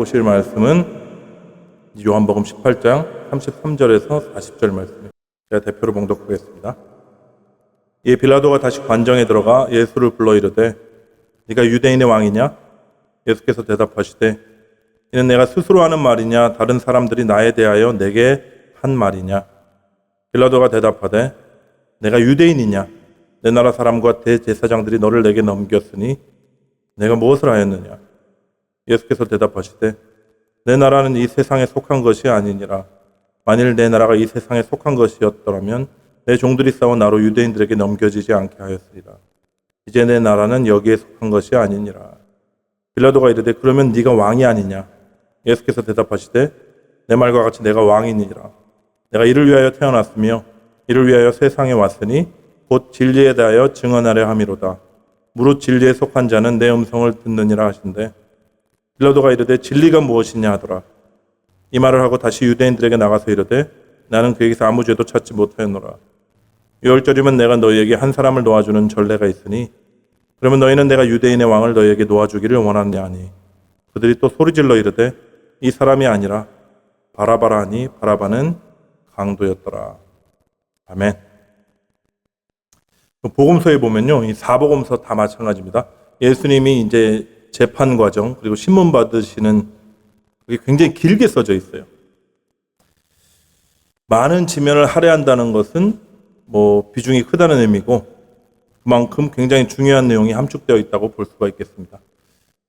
보실 말씀은 요한복음 18장 33절에서 40절 말씀입니다. 제가 대표로 봉독하겠습니다. 이 빌라도가 다시 관정에 들어가 예수를 불러 이르되 네가 유대인의 왕이냐? 예수께서 대답하시되 이는 내가 스스로 하는 말이냐 다른 사람들이 나에 대하여 내게 한 말이냐? 빌라도가 대답하되 내가 유대인이냐? 내 나라 사람과 대제사장들이 너를 내게 넘겼으니 내가 무엇을 하였느냐? 예수께서 대답하시되 내 나라는 이 세상에 속한 것이 아니니라. 만일 내 나라가 이 세상에 속한 것이었더라면 내 종들이 싸워 나로 유대인들에게 넘겨지지 않게 하였으리라. 이제 내 나라는 여기에 속한 것이 아니니라. 빌라도가 이르되 그러면 네가 왕이 아니냐? 예수께서 대답하시되 내 말과 같이 내가 왕이니라. 내가 이를 위하여 태어났으며 이를 위하여 세상에 왔으니 곧 진리에 대하여 증언하려 함이로다. 무릇 진리에 속한 자는 내 음성을 듣느니라 하신대 빌라도가 이르되 진리가 무엇이냐 하더라. 이 말을 하고 다시 유대인들에게 나가서 이르되 나는 그에게서 아무 죄도 찾지 못하였노라. 유월절이면 내가 너희에게 한 사람을 놓아주는 전례가 있으니 그러면 너희는 내가 유대인의 왕을 너희에게 놓아주기를 원하느냐 하니 그들이 또 소리질러 이르되 이 사람이 아니라 바라바라 하니 바라바는 강도였더라. 아멘. 복음서에 보면요, 이 사복음서 다 마찬가지입니다. 예수님이 이제 재판 과정 그리고 신문 받으시는 그게 굉장히 길게 써져 있어요. 많은 지면을 할애한다는 것은 비중이 크다는 의미고 그만큼 굉장히 중요한 내용이 함축되어 있다고 볼 수가 있겠습니다.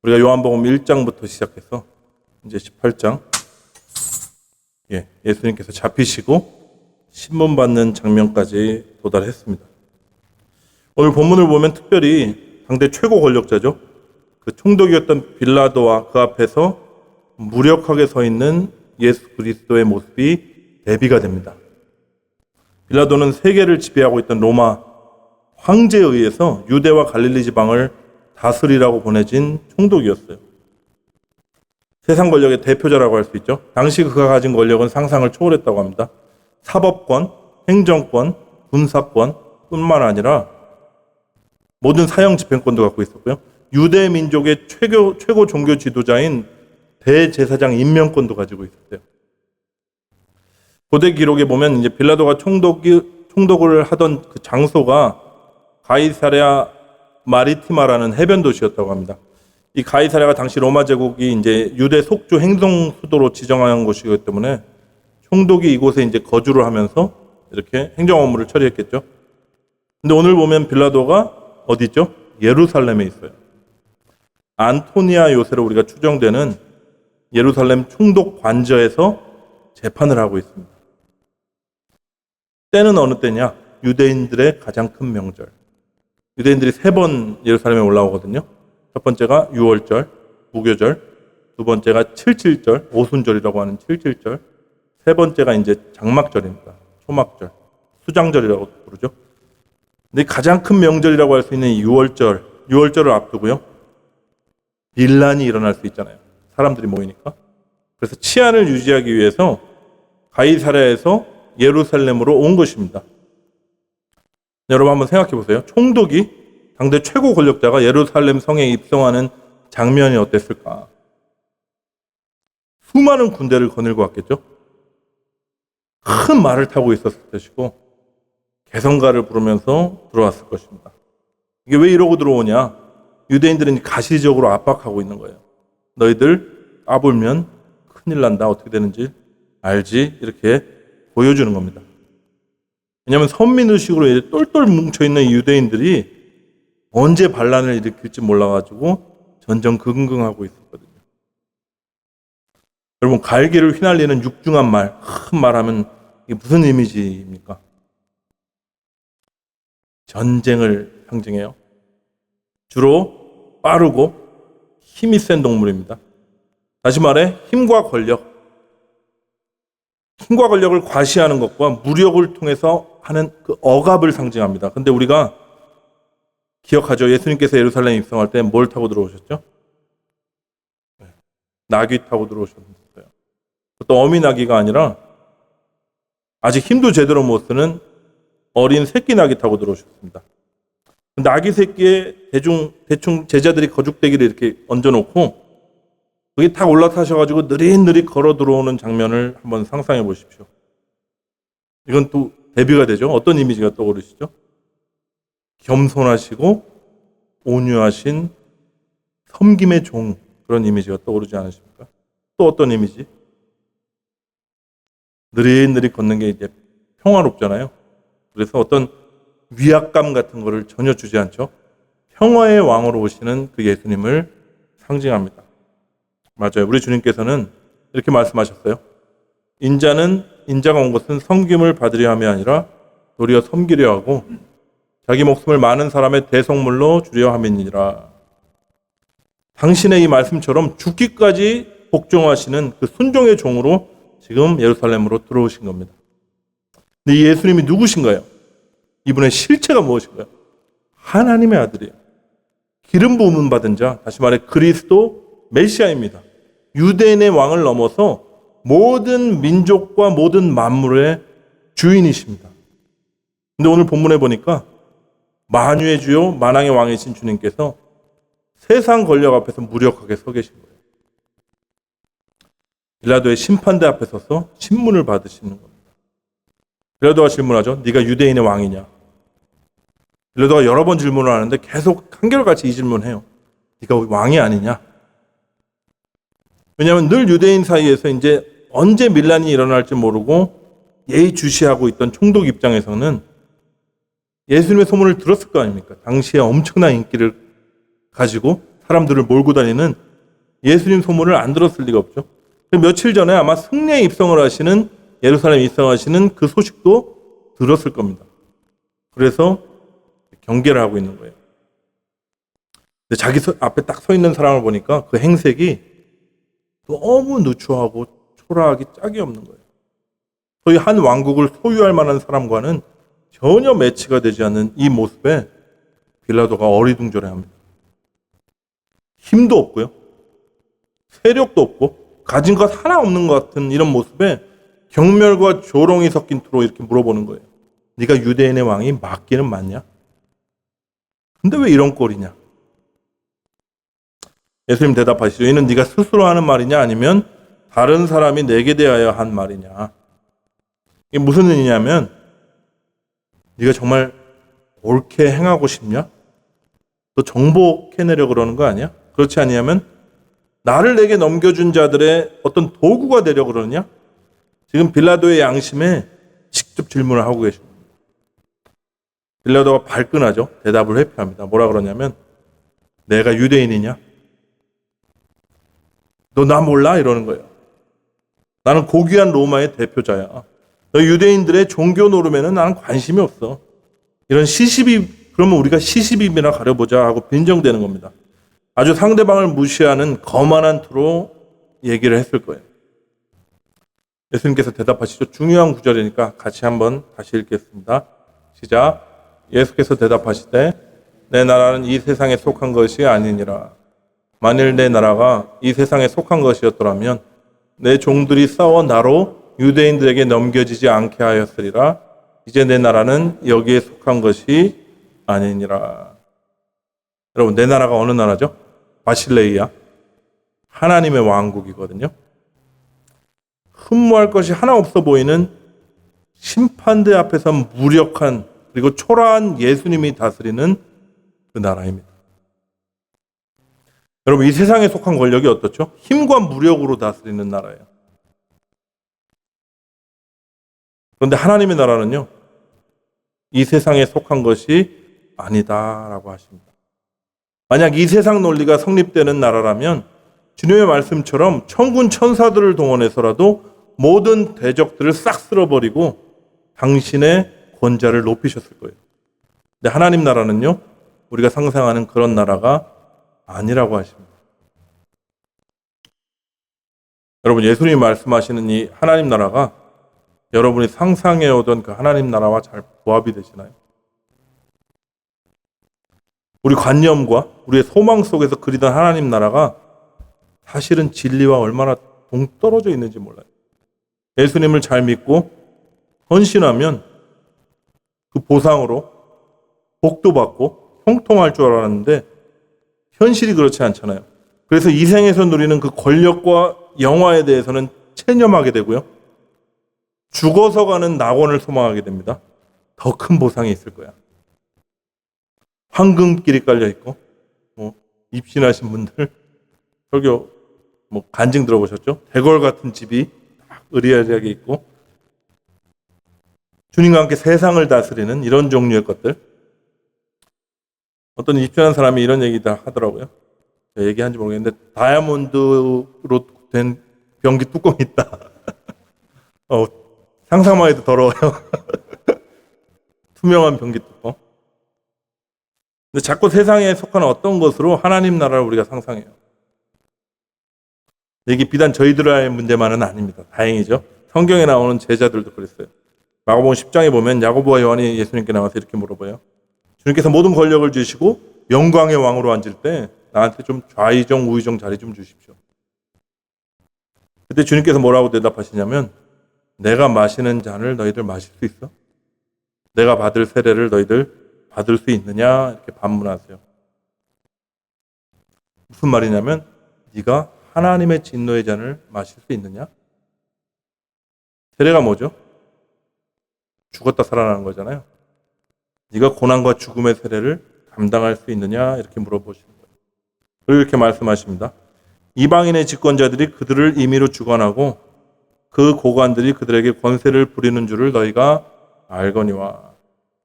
우리가 요한복음 1장부터 시작해서 이제 18장 예수님께서 잡히시고 신문 받는 장면까지 도달했습니다. 오늘 본문을 보면 특별히 당대 최고 권력자죠. 그 총독이었던 빌라도와 그 앞에서 무력하게 서 있는 예수 그리스도의 모습이 대비가 됩니다. 빌라도는 세계를 지배하고 있던 로마 황제에 의해서 유대와 갈릴리 지방을 다스리라고 보내진 총독이었어요. 세상 권력의 대표자라고 할 수 있죠. 당시 그가 가진 권력은 상상을 초월했다고 합니다. 사법권, 행정권, 군사권 뿐만 아니라 모든 사형 집행권도 갖고 있었고요. 유대 민족의 최고 종교 지도자인 대제사장 임명권도 가지고 있었어요. 고대 기록에 보면 이제 빌라도가 총독을 하던 그 장소가 가이사랴 마리티마라는 해변 도시였다고 합니다. 이 가이사랴가 당시 로마 제국이 이제 유대 속주 행정 수도로 지정한 곳이기 때문에 총독이 이곳에 이제 거주를 하면서 이렇게 행정 업무를 처리했겠죠. 근데 오늘 보면 빌라도가 어디 있죠? 예루살렘에 있어요. 안토니아 요새로 우리가 추정되는 예루살렘 총독 관저에서 재판을 하고 있습니다. 때는 어느 때냐? 유대인들의 가장 큰 명절. 유대인들이 3번 예루살렘에 올라오거든요. 첫 번째가 유월절, 무교절, 두 번째가 칠칠절, 오순절이라고 하는 칠칠절, 세 번째가 이제 장막절입니다. 초막절, 수장절이라고 부르죠. 근데 가장 큰 명절이라고 할 수 있는 유월절을 앞두고요. 밀란이 일어날 수 있잖아요. 사람들이 모이니까. 그래서 치안을 유지하기 위해서 가이사랴에서 예루살렘으로 온 것입니다. 여러분 한번 생각해 보세요. 총독이 당대 최고 권력자가 예루살렘 성에 입성하는 장면이 어땠을까? 수많은 군대를 거닐고 왔겠죠? 큰 말을 타고 있었을 것이고 개성가를 부르면서 들어왔을 것입니다. 이게 왜 이러고 들어오냐? 유대인들은 가시적으로 압박하고 있는 거예요. 너희들 까불면 큰일 난다. 어떻게 되는지 알지? 이렇게 보여주는 겁니다. 왜냐하면 선민의식으로 똘똘 뭉쳐있는 유대인들이 언제 반란을 일으킬지 몰라가지고 전전긍긍하고 있었거든요. 여러분, 갈기를 휘날리는 육중한 말, 큰 말하면 이게 무슨 이미지입니까? 전쟁을 상징해요. 주로 빠르고 힘이 센 동물입니다. 다시 말해 힘과 권력을 과시하는 것과 무력을 통해서 하는 그 억압을 상징합니다. 근데 우리가 기억하죠. 예수님께서 예루살렘에 입성할 때 뭘 타고 들어오셨죠? 나귀 타고 들어오셨어요. 또 어미 나귀가 아니라 아직 힘도 제대로 못 쓰는 어린 새끼 나귀 타고 들어오셨습니다. 나귀 새끼에 대충 제자들이 거죽대기를 이렇게 얹어놓고 거기 탁 올라타셔가지고 느릿느릿 걸어 들어오는 장면을 한번 상상해 보십시오. 이건 또 대비가 되죠. 어떤 이미지가 떠오르시죠? 겸손하시고 온유하신 섬김의 종, 그런 이미지가 떠오르지 않으십니까? 또 어떤 이미지? 느릿느릿 걷는 게 이제 평화롭잖아요. 그래서 어떤 위압감 같은 거를 전혀 주지 않죠. 평화의 왕으로 오시는 그 예수님을 상징합니다. 맞아요. 우리 주님께서는 이렇게 말씀하셨어요. 인자가 온 것은 섬김을 받으려 함이 아니라 도리어 섬기려 하고 자기 목숨을 많은 사람의 대속물로 주려 함이니라. 당신의 이 말씀처럼 죽기까지 복종하시는 그 순종의 종으로 지금 예루살렘으로 들어오신 겁니다. 근데 이 예수님이 누구신가요? 이분의 실체가 무엇인가요? 하나님의 아들이에요. 기름 부음 받은 자, 다시 말해 그리스도 메시아입니다. 유대인의 왕을 넘어서 모든 민족과 모든 만물의 주인이십니다. 근데 오늘 본문에 보니까 만유의 주요 만왕의 왕이신 주님께서 세상 권력 앞에서 무력하게 서 계신 거예요. 빌라도의 심판대 앞에 서서 신문을 받으시는 겁니다. 빌라도가 질문하죠. 네가 유대인의 왕이냐? 빌라도가 여러 번 질문을 하는데 계속 한결같이 이 질문해요. 네가 왕이 아니냐? 왜냐하면 늘 유대인 사이에서 이제 언제 밀란이 일어날지 모르고 예의주시하고 있던 총독 입장에서는 예수님의 소문을 들었을 거 아닙니까? 당시에 엄청난 인기를 가지고 사람들을 몰고 다니는 예수님 소문을 안 들었을 리가 없죠. 며칠 전에 아마 승리에 입성을 하시는, 예루살렘에 입성하시는 그 소식도 들었을 겁니다. 그래서 경계를 하고 있는 거예요. 근데 자기 앞에 딱 서 있는 사람을 보니까 그 행색이 너무 누추하고 초라하기 짝이 없는 거예요. 소위 한 왕국을 소유할 만한 사람과는 전혀 매치가 되지 않는 이 모습에 빌라도가 어리둥절해합니다. 힘도 없고요. 세력도 없고 가진 것 하나 없는 것 같은 이런 모습에 경멸과 조롱이 섞인 투로 이렇게 물어보는 거예요. 네가 유대인의 왕이 맞기는 맞냐? 근데 왜 이런 꼴이냐? 예수님 대답하시죠. 이는 네가 스스로 하는 말이냐 아니면 다른 사람이 내게 대하여 한 말이냐? 이게 무슨 의미냐면 네가 정말 옳게 행하고 싶냐? 너 정복해내려고 그러는 거 아니야? 그렇지 아니하면 나를 내게 넘겨준 자들의 어떤 도구가 되려고 그러느냐? 지금 빌라도의 양심에 직접 질문을 하고 계십니다. 빌라도가 발끈하죠. 대답을 회피합니다. 뭐라 그러냐면 내가 유대인이냐? 너 나 몰라? 이러는 거예요. 나는 고귀한 로마의 대표자야. 너 유대인들의 종교 노름에는 나는 관심이 없어. 이런 시시비, 그러면 우리가 시시비비나 가려보자 하고 빈정대는 겁니다. 아주 상대방을 무시하는 거만한 투로 얘기를 했을 거예요. 예수님께서 대답하시죠. 중요한 구절이니까 같이 한번 다시 읽겠습니다. 시작. 예수께서 대답하시되 내 나라는 이 세상에 속한 것이 아니니라. 만일 내 나라가 이 세상에 속한 것이었더라면 내 종들이 싸워 나로 유대인들에게 넘겨지지 않게 하였으리라. 이제 내 나라는 여기에 속한 것이 아니니라. 여러분, 내 나라가 어느 나라죠? 바실레이아. 하나님의 왕국이거든요. 흠모할 것이 하나 없어 보이는 심판대 앞에서 무력한 그리고 초라한 예수님이 다스리는 그 나라입니다. 여러분, 이 세상에 속한 권력이 어떻죠? 힘과 무력으로 다스리는 나라예요. 그런데 하나님의 나라는요, 이 세상에 속한 것이 아니다라고 하십니다. 만약 이 세상 논리가 성립되는 나라라면 주님의 말씀처럼 천군 천사들을 동원해서라도 모든 대적들을 싹 쓸어버리고 당신의 권자를 높이셨을 거예요. 근데 하나님 나라는요, 우리가 상상하는 그런 나라가 아니라고 하십니다. 여러분, 예수님이 말씀하시는 이 하나님 나라가 여러분이 상상해오던 그 하나님 나라와 잘 부합이 되시나요? 우리 관념과 우리의 소망 속에서 그리던 하나님 나라가 사실은 진리와 얼마나 동떨어져 있는지 몰라요. 예수님을 잘 믿고 헌신하면 그 보상으로 복도 받고 형통할 줄 알았는데 현실이 그렇지 않잖아요. 그래서 이 생에서 누리는 그 권력과 영화에 대해서는 체념하게 되고요. 죽어서 가는 낙원을 소망하게 됩니다. 더 큰 보상이 있을 거야. 황금길이 깔려 있고, 입신하신 분들, 설교, 간증 들어보셨죠? 대궐 같은 집이 으리아리하게 있고, 주님과 함께 세상을 다스리는 이런 종류의 것들. 어떤 입신한 사람이 이런 얘기 다 하더라고요. 얘기한지 모르겠는데, 다이아몬드로 된 변기 뚜껑이 있다. 상상만 해도 더러워요. 투명한 변기 뚜껑. 근데 자꾸 세상에 속한 어떤 것으로 하나님 나라를 우리가 상상해요. 이게 비단 저희들의 문제만은 아닙니다. 다행이죠. 성경에 나오는 제자들도 그랬어요. 마가복음 10장에 보면 야고보와 요한이 예수님께 나와서 이렇게 물어봐요. 주님께서 모든 권력을 주시고 영광의 왕으로 앉을 때 나한테 좀 좌의정 우의정 자리 좀 주십시오. 그때 주님께서 뭐라고 대답하시냐면, 내가 마시는 잔을 너희들 마실 수 있어? 내가 받을 세례를 너희들 받을 수 있느냐? 이렇게 반문하세요. 무슨 말이냐면, 네가 하나님의 진노의 잔을 마실 수 있느냐? 세례가 뭐죠? 죽었다 살아나는 거잖아요. 네가 고난과 죽음의 세례를 감당할 수 있느냐? 이렇게 물어보시는 거예요. 그리고 이렇게 말씀하십니다. 이방인의 집권자들이 그들을 임의로 주관하고 그 고관들이 그들에게 권세를 부리는 줄을 너희가 알거니와.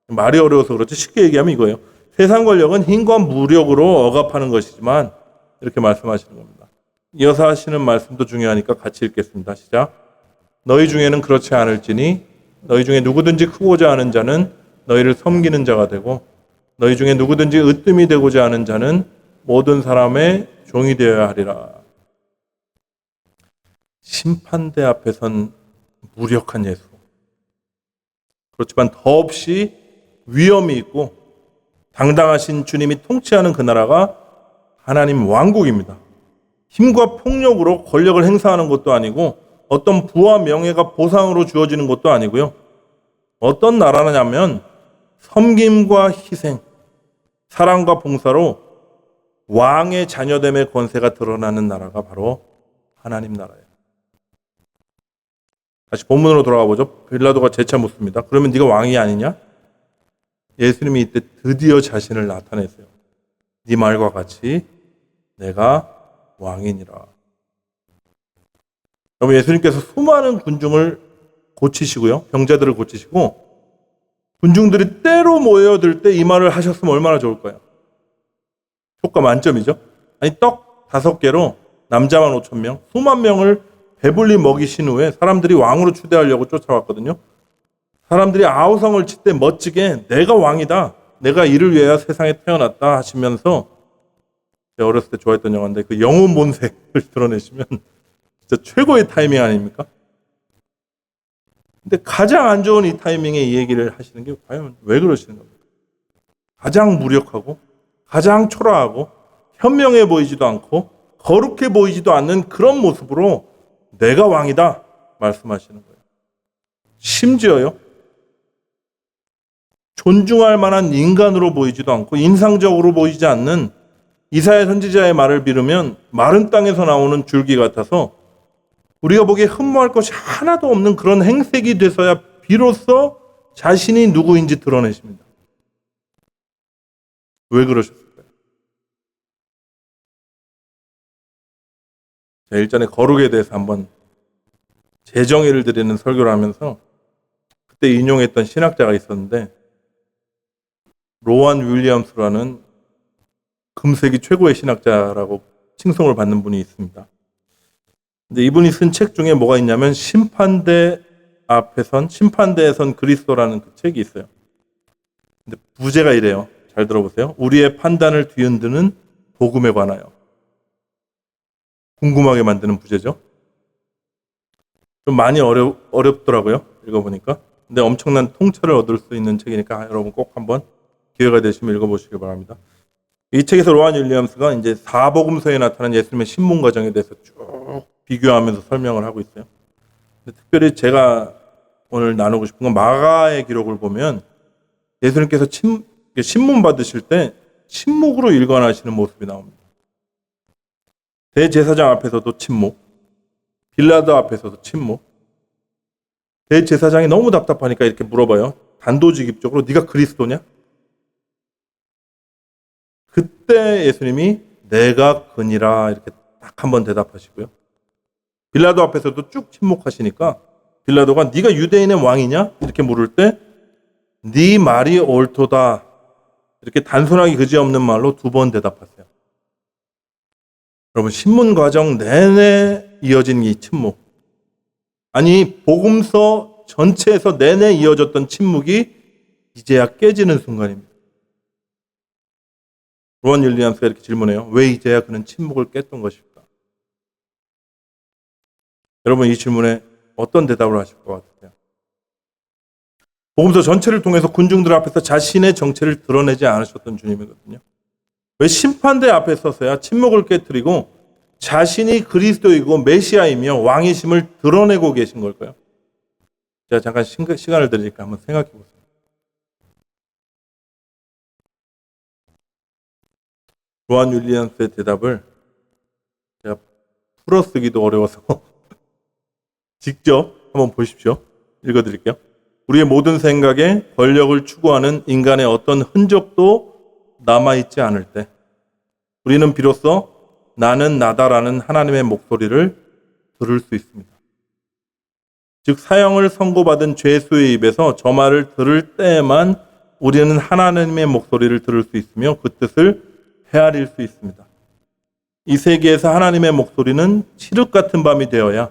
말이 어려워서 그렇지 쉽게 얘기하면 이거예요. 세상 권력은 힘과 무력으로 억압하는 것이지만, 이렇게 말씀하시는 겁니다. 이어서 하시는 말씀도 중요하니까 같이 읽겠습니다. 시작. 너희 중에는 그렇지 않을지니 너희 중에 누구든지 크고자 하는 자는 너희를 섬기는 자가 되고 너희 중에 누구든지 으뜸이 되고자 하는 자는 모든 사람의 종이 되어야 하리라. 심판대 앞에선 무력한 예수. 그렇지만 더없이 위엄이 있고 당당하신 주님이 통치하는 그 나라가 하나님 왕국입니다. 힘과 폭력으로 권력을 행사하는 것도 아니고 어떤 부와 명예가 보상으로 주어지는 것도 아니고요. 어떤 나라냐면 섬김과 희생, 사랑과 봉사로 왕의 자녀됨의 권세가 드러나는 나라가 바로 하나님 나라예요. 다시 본문으로 돌아가 보죠. 빌라도가 재차 묻습니다. 그러면 네가 왕이 아니냐? 예수님이 이때 드디어 자신을 나타내세요. 네 말과 같이 내가 왕이니라. 여러분, 예수님께서 수많은 군중을 고치시고요. 병자들을 고치시고 군중들이 때로 모여들 때 이 말을 하셨으면 얼마나 좋을까요? 효과 만점이죠. 아니, 떡 5개로 남자만 5,000명, 수만 명을 배불리 먹이신 후에 사람들이 왕으로 추대하려고 쫓아왔거든요. 사람들이 아우성을 칠 때 멋지게 내가 왕이다, 내가 이를 위하여 세상에 태어났다 하시면서, 제가 어렸을 때 좋아했던 영화인데 그 영혼 본색을 드러내시면 진짜 최고의 타이밍 아닙니까? 근데 가장 안 좋은 이 타이밍에 이 얘기를 하시는 게 과연 왜 그러시는 겁니까? 가장 무력하고 가장 초라하고 현명해 보이지도 않고 거룩해 보이지도 않는 그런 모습으로 내가 왕이다 말씀하시는 거예요. 심지어요, 존중할 만한 인간으로 보이지도 않고 인상적으로 보이지 않는 이사야 선지자의 말을 빌으면 마른 땅에서 나오는 줄기 같아서 우리가 보기에 흠모할 것이 하나도 없는 그런 행색이 돼서야 비로소 자신이 누구인지 드러내십니다. 왜 그러셨을까요? 제가 일전에 거룩에 대해서 한번 재정의를 드리는 설교를 하면서 그때 인용했던 신학자가 있었는데, 로안 윌리엄스라는 금세기 최고의 신학자라고 칭송을 받는 분이 있습니다. 근데 이분이 쓴 책 중에 뭐가 있냐면 심판대에선 그리스도라는 그 책이 있어요. 근데 부제가 이래요. 잘 들어보세요. 우리의 판단을 뒤흔드는 복음에 관하여. 궁금하게 만드는 부제죠. 좀 많이 어렵더라고요. 읽어보니까. 근데 엄청난 통찰을 얻을 수 있는 책이니까 여러분 꼭 한번 기회가 되시면 읽어보시길 바랍니다. 이 책에서 로안 윌리엄스가 이제 사복음서에 나타난 예수님의 신문 과정에 대해서 쭉 비교하면서 설명을 하고 있어요. 특별히 제가 오늘 나누고 싶은 건 마가의 기록을 보면 예수님께서 신문 받으실 때 침묵으로 일관하시는 모습이 나옵니다. 대제사장 앞에서도 침묵, 빌라도 앞에서도 침묵. 대제사장이 너무 답답하니까 이렇게 물어봐요. 단도직입적으로 네가 그리스도냐? 그때 예수님이 내가 그니라 이렇게 딱 한번 대답하시고요. 빌라도 앞에서도 쭉 침묵하시니까 빌라도가 네가 유대인의 왕이냐? 이렇게 물을 때 네 말이 옳도다. 이렇게 단순하게 그지없는 말로 2번 대답하세요. 여러분, 신문 과정 내내 이어진 이 침묵. 아니, 복음서 전체에서 내내 이어졌던 침묵이 이제야 깨지는 순간입니다. 로한 윌리엄스가 이렇게 질문해요. 왜 이제야 그는 침묵을 깼던 것일까? 여러분, 이 질문에 어떤 대답을 하실 것 같으세요? 복음서 전체를 통해서 군중들 앞에서 자신의 정체를 드러내지 않으셨던 주님이거든요. 왜 심판대 앞에 서서야 침묵을 깨뜨리고 자신이 그리스도이고 메시아이며 왕이심을 드러내고 계신 걸까요? 제가 잠깐 시간을 드리니까 한번 생각해 보세요. 로한 윌리엄스의 대답을 제가 풀어쓰기도 어려워서 직접 한번 보십시오. 읽어드릴게요. 우리의 모든 생각에 권력을 추구하는 인간의 어떤 흔적도 남아있지 않을 때 우리는 비로소 나는 나다라는 하나님의 목소리를 들을 수 있습니다. 즉 사형을 선고받은 죄수의 입에서 저 말을 들을 때에만 우리는 하나님의 목소리를 들을 수 있으며 그 뜻을 헤아릴 수 있습니다. 이 세계에서 하나님의 목소리는 칠흑 같은 밤이 되어야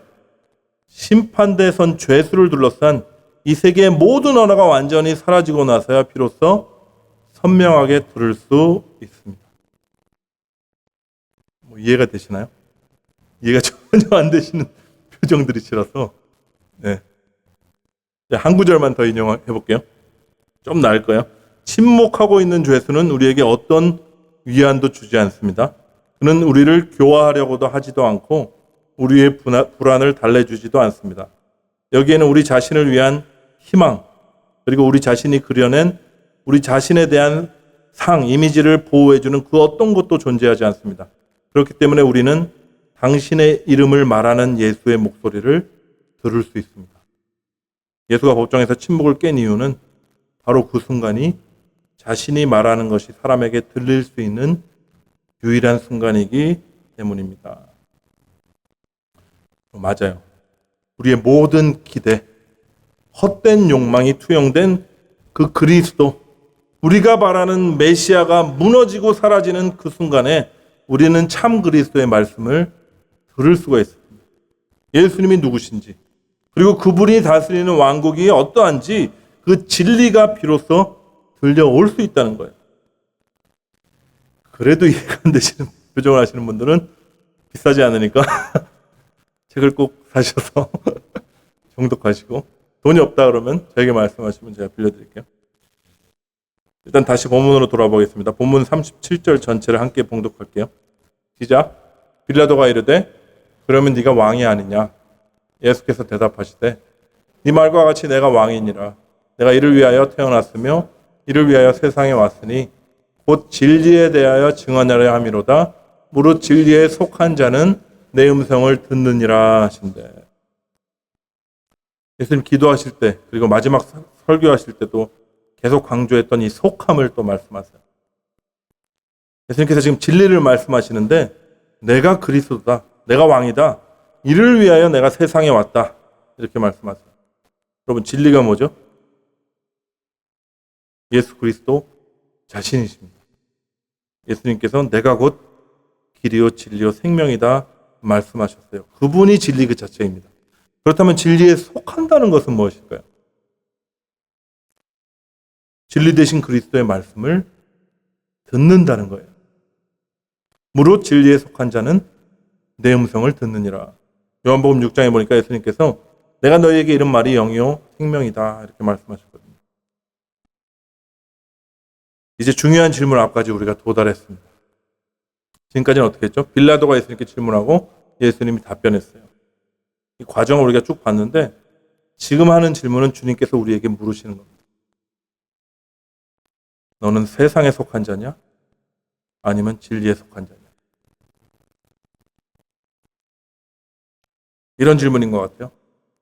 심판대에 선 죄수를 둘러싼 이 세계의 모든 언어가 완전히 사라지고 나서야 비로소 선명하게 들을 수 있습니다. 이해가 되시나요? 이해가 전혀 안 되시는 표정들이시라서 네. 한 구절만 더 인용해 볼게요. 좀 나을 거예요. 침묵하고 있는 죄수는 우리에게 어떤 위안도 주지 않습니다. 그는 우리를 교화하려고도 하지도 않고 우리의 불안을 달래주지도 않습니다. 여기에는 우리 자신을 위한 희망, 그리고 우리 자신이 그려낸 우리 자신에 대한 상, 이미지를 보호해주는 그 어떤 것도 존재하지 않습니다. 그렇기 때문에 우리는 당신의 이름을 말하는 예수의 목소리를 들을 수 있습니다. 예수가 법정에서 침묵을 깬 이유는 바로 그 순간이 자신이 말하는 것이 사람에게 들릴 수 있는 유일한 순간이기 때문입니다. 맞아요. 우리의 모든 기대, 헛된 욕망이 투영된 그 그리스도, 우리가 바라는 메시아가 무너지고 사라지는 그 순간에 우리는 참 그리스도의 말씀을 들을 수가 있습니다. 예수님이 누구신지, 그리고 그분이 다스리는 왕국이 어떠한지 그 진리가 비로소 들려올 수 있다는 거예요. 그래도 이해가 안 되시는 표정을 하시는 분들은 비싸지 않으니까 책을 꼭 사셔서 정독하시고, 돈이 없다 그러면 저에게 말씀하시면 제가 빌려드릴게요. 일단 다시 본문으로 돌아보겠습니다. 본문 37절 전체를 함께 봉독할게요. 시작. 빌라도가 이르되 그러면 네가 왕이 아니냐? 예수께서 대답하시되 네 말과 같이 내가 왕이니라. 내가 이를 위하여 태어났으며 이를 위하여 세상에 왔으니 곧 진리에 대하여 증언하려 함이로다. 무릇 진리에 속한 자는 내 음성을 듣느니라 하신대. 예수님 기도하실 때, 그리고 마지막 설교하실 때도 계속 강조했던 이 속함을 또 말씀하세요. 예수님께서 지금 진리를 말씀하시는데 내가 그리스도다, 내가 왕이다, 이를 위하여 내가 세상에 왔다, 이렇게 말씀하세요. 여러분, 진리가 뭐죠? 예수 그리스도 자신이십니다. 예수님께서 내가 곧 길이요 진리요 생명이다 말씀하셨어요. 그분이 진리 그 자체입니다. 그렇다면 진리에 속한다는 것은 무엇일까요? 진리 되신 그리스도의 말씀을 듣는다는 거예요. 무릇 진리에 속한 자는 내 음성을 듣느니라. 요한복음 6장에 보니까 예수님께서 내가 너희에게 이른 말이 영이요 생명이다 이렇게 말씀하셨거든요. 이제 중요한 질문 앞까지 우리가 도달했습니다. 지금까지는 어떻게 했죠? 빌라도가 예수님께 질문하고 예수님이 답변했어요. 이 과정을 우리가 쭉 봤는데 지금 하는 질문은 주님께서 우리에게 물으시는 겁니다. 너는 세상에 속한 자냐? 아니면 진리에 속한 자냐? 이런 질문인 것 같아요.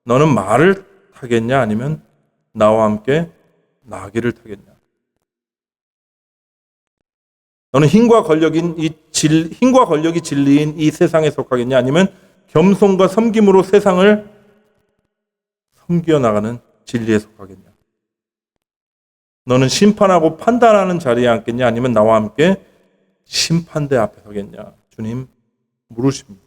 너는 말을 타겠냐 아니면 나와 함께 나귀를 타겠냐? 너는 힘과 권력이 진리인 이 세상에 속하겠냐 아니면 겸손과 섬김으로 세상을 섬겨 나가는 진리에 속하겠냐? 너는 심판하고 판단하는 자리에 앉겠냐 아니면 나와 함께 심판대 앞에 서겠냐? 주님 물으십니다.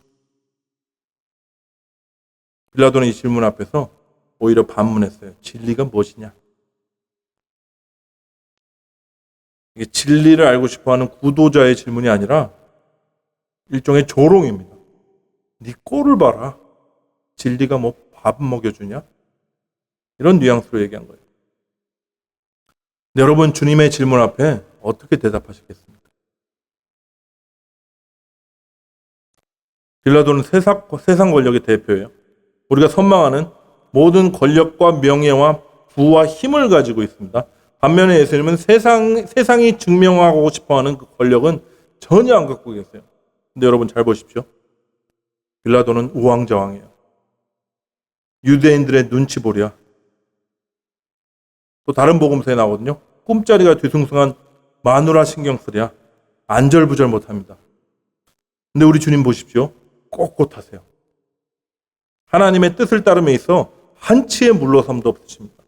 빌라도는 이 질문 앞에서 오히려 반문했어요. 진리가 무엇이냐? 이게 진리를 알고 싶어하는 구도자의 질문이 아니라 일종의 조롱입니다. 네 꼴을 봐라. 진리가 뭐 밥 먹여주냐? 이런 뉘앙스로 얘기한 거예요. 근데 여러분 주님의 질문 앞에 어떻게 대답하시겠습니까? 빌라도는 세상 권력의 대표예요. 우리가 선망하는 모든 권력과 명예와 부와 힘을 가지고 있습니다. 반면에 예수님은 세상이 증명하고 싶어하는 그 권력은 전혀 안 갖고 계세요. 근데 여러분 잘 보십시오. 빌라도는 우왕좌왕이에요. 유대인들의 눈치 보랴. 또 다른 복음서에 나오거든요. 꿈자리가 뒤숭숭한 마누라 신경 쓰랴. 안절부절 못합니다. 근데 우리 주님 보십시오. 꼿꼿하세요. 하나님의 뜻을 따름에 있어 한치의 물러섬도 없으십니다.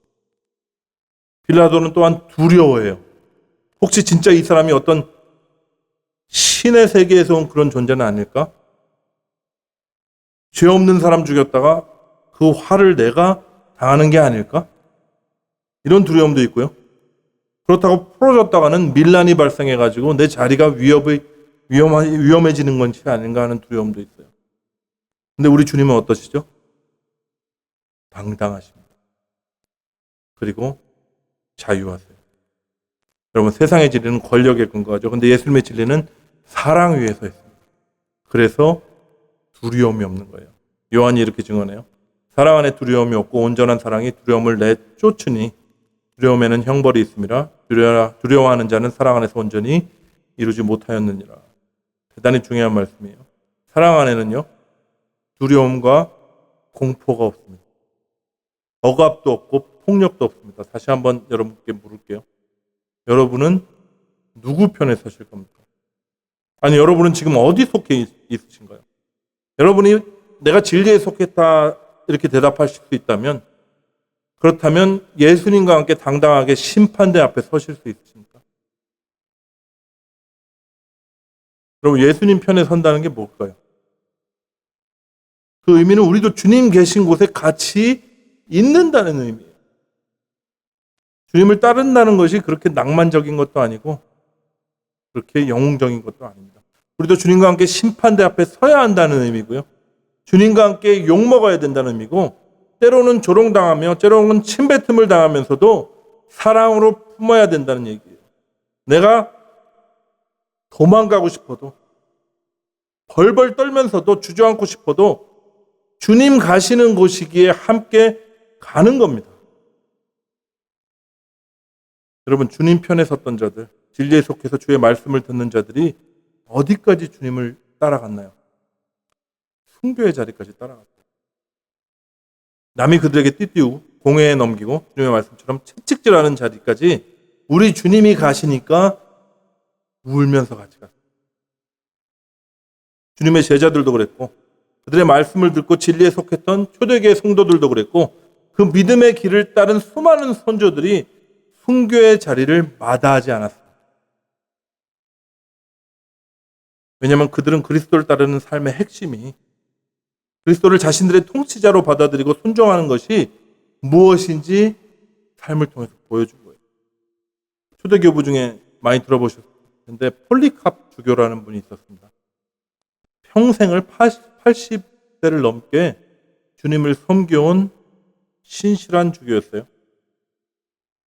빌라도는 또한 두려워해요. 혹시 진짜 이 사람이 어떤 신의 세계에서 온 그런 존재는 아닐까? 죄 없는 사람 죽였다가 그 화를 내가 당하는 게 아닐까? 이런 두려움도 있고요. 그렇다고 풀어졌다가는 밀란이 발생해가지고 내 자리가 위험해지는 건지 아닌가 하는 두려움도 있어요. 근데 우리 주님은 어떠시죠? 당당하십니다. 그리고 자유하세요. 여러분 세상의 진리는 권력에 근거하죠. 근데 예수님의 진리는 사랑 위에 서 있습니다. 그래서 두려움이 없는 거예요. 요한이 이렇게 증언해요. 사랑 안에 두려움이 없고 온전한 사랑이 두려움을 내쫓으니 두려움에는 형벌이 있음이라 두려워하는 자는 사랑 안에서 온전히 이루지 못하였느니라. 대단히 중요한 말씀이에요. 사랑 안에는요. 두려움과 공포가 없습니다. 억압도 없고 폭력도 없습니다. 다시 한번 여러분께 물을게요. 여러분은 누구 편에 서실 겁니까? 아니 여러분은 지금 어디 속해 있으신가요? 여러분이 내가 진리에 속했다 이렇게 대답하실 수 있다면 그렇다면 예수님과 함께 당당하게 심판대 앞에 서실 수 있습니까? 여러분 예수님 편에 선다는 게 뭘까요? 그 의미는 우리도 주님 계신 곳에 같이 있는다는 의미예요. 주님을 따른다는 것이 그렇게 낭만적인 것도 아니고 그렇게 영웅적인 것도 아닙니다. 우리도 주님과 함께 심판대 앞에 서야 한다는 의미고요. 주님과 함께 욕먹어야 된다는 의미고 때로는 조롱당하며 때로는 침뱉음을 당하면서도 사랑으로 품어야 된다는 얘기예요. 내가 도망가고 싶어도 벌벌 떨면서도 주저앉고 싶어도 주님 가시는 곳이기에 함께 가는 겁니다. 여러분 주님 편에 섰던 자들, 진리에 속해서 주의 말씀을 듣는 자들이 어디까지 주님을 따라갔나요? 순교의 자리까지 따라갔어요. 남이 그들에게 띠띠우 공회에 넘기고 주님의 말씀처럼 채찍질하는 자리까지 우리 주님이 가시니까 울면서 같이 갔어요. 주님의 제자들도 그랬고 그들의 말씀을 듣고 진리에 속했던 초대교회 성도들도 그랬고 그 믿음의 길을 따른 수많은 선조들이 순교의 자리를 마다하지 않았습니다. 왜냐하면 그들은 그리스도를 따르는 삶의 핵심이 그리스도를 자신들의 통치자로 받아들이고 순종하는 것이 무엇인지 삶을 통해서 보여준 거예요. 초대교부 중에 많이 들어보셨을 텐데 폴리캅 주교라는 분이 있었습니다. 평생을 80세를 넘게 주님을 섬겨온 신실한 주교였어요.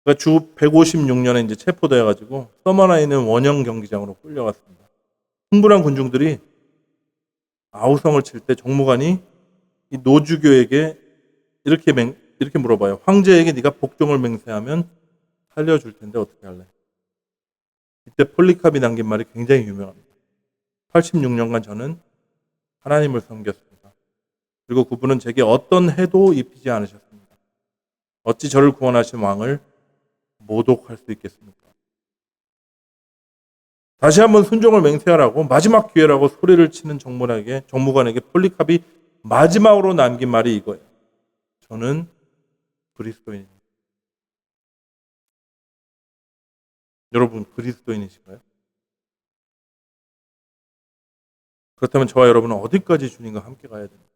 그러니까 주 156년에 이제 체포되어가지고 서머나에 있는 원형 경기장으로 끌려갔습니다. 흥분한 군중들이 아우성을 칠 때 정무관이 이 노주교에게 이렇게 물어봐요. 황제에게 네가 복종을 맹세하면 살려줄 텐데 어떻게 할래? 이때 폴리캅이 남긴 말이 굉장히 유명합니다. 86년간 저는 하나님을 섬겼습니다. 그리고 그분은 제게 어떤 해도 입히지 않으셨습니다. 어찌 저를 구원하신 왕을 모독할 수 있겠습니까? 다시 한번 순종을 맹세하라고 마지막 기회라고 소리를 치는 정무관에게 폴리캅이 마지막으로 남긴 말이 이거예요. 저는 그리스도인입니다. 여러분 그리스도인이신가요? 그렇다면 저와 여러분은 어디까지 주님과 함께 가야 됩니까?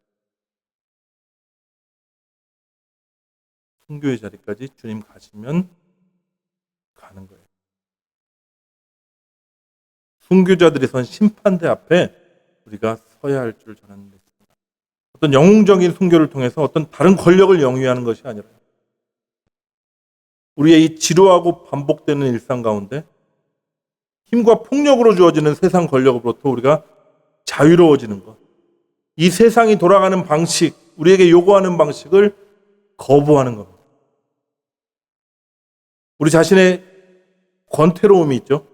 순교의 자리까지 주님 가시면 가는 거예요. 순교자들이 선 심판대 앞에 우리가 서야 할 줄 저는 믿습니다. 어떤 영웅적인 순교를 통해서 어떤 다른 권력을 영위하는 것이 아니라 우리의 이 지루하고 반복되는 일상 가운데 힘과 폭력으로 주어지는 세상 권력으로부터 우리가 자유로워지는 것. 이 세상이 돌아가는 방식, 우리에게 요구하는 방식을 거부하는 겁니다. 우리 자신의 권태로움이 있죠.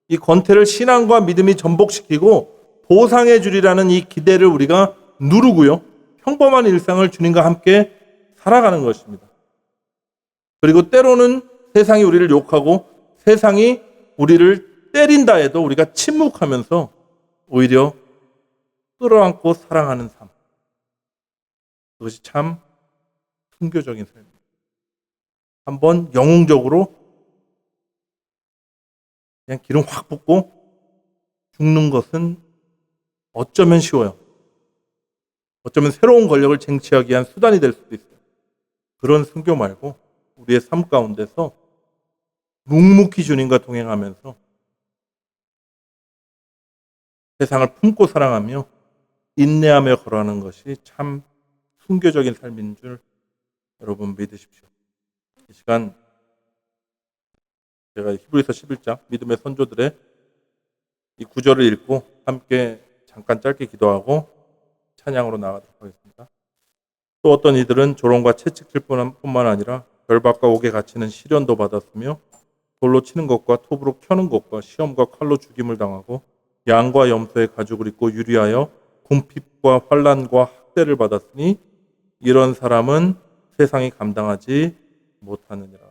이 권태를 신앙과 믿음이 전복시키고 보상해 주리라는 이 기대를 우리가 누르고요. 평범한 일상을 주님과 함께 살아가는 것입니다. 그리고 때로는 세상이 우리를 욕하고 세상이 우리를 때린다 해도 우리가 침묵하면서 오히려 끌어안고 사랑하는 삶. 그것이 참 순교적인 삶입니다. 한번 영웅적으로 그냥 기름 확 붓고 죽는 것은 어쩌면 쉬워요. 어쩌면 새로운 권력을 쟁취하기 위한 수단이 될 수도 있어요. 그런 순교 말고 우리의 삶 가운데서 묵묵히 주님과 동행하면서 세상을 품고 사랑하며 인내하며 걸어가는 것이 참 순교적인 삶인 줄 여러분 믿으십시오. 이 시간 제가 히브리서 11장 믿음의 선조들의 이 구절을 읽고 함께 잠깐 짧게 기도하고 찬양으로 나가도록 하겠습니다. 또 어떤 이들은 조롱과 채찍질 뿐만 아니라 결박과 옥에 갇히는 시련도 받았으며 돌로 치는 것과 톱으로 켜는 것과 시험과 칼로 죽임을 당하고 양과 염소의 가죽을 입고 유리하여 궁핍과 환난과 학대를 받았으니 이런 사람은 세상이 감당하지 못하느니라.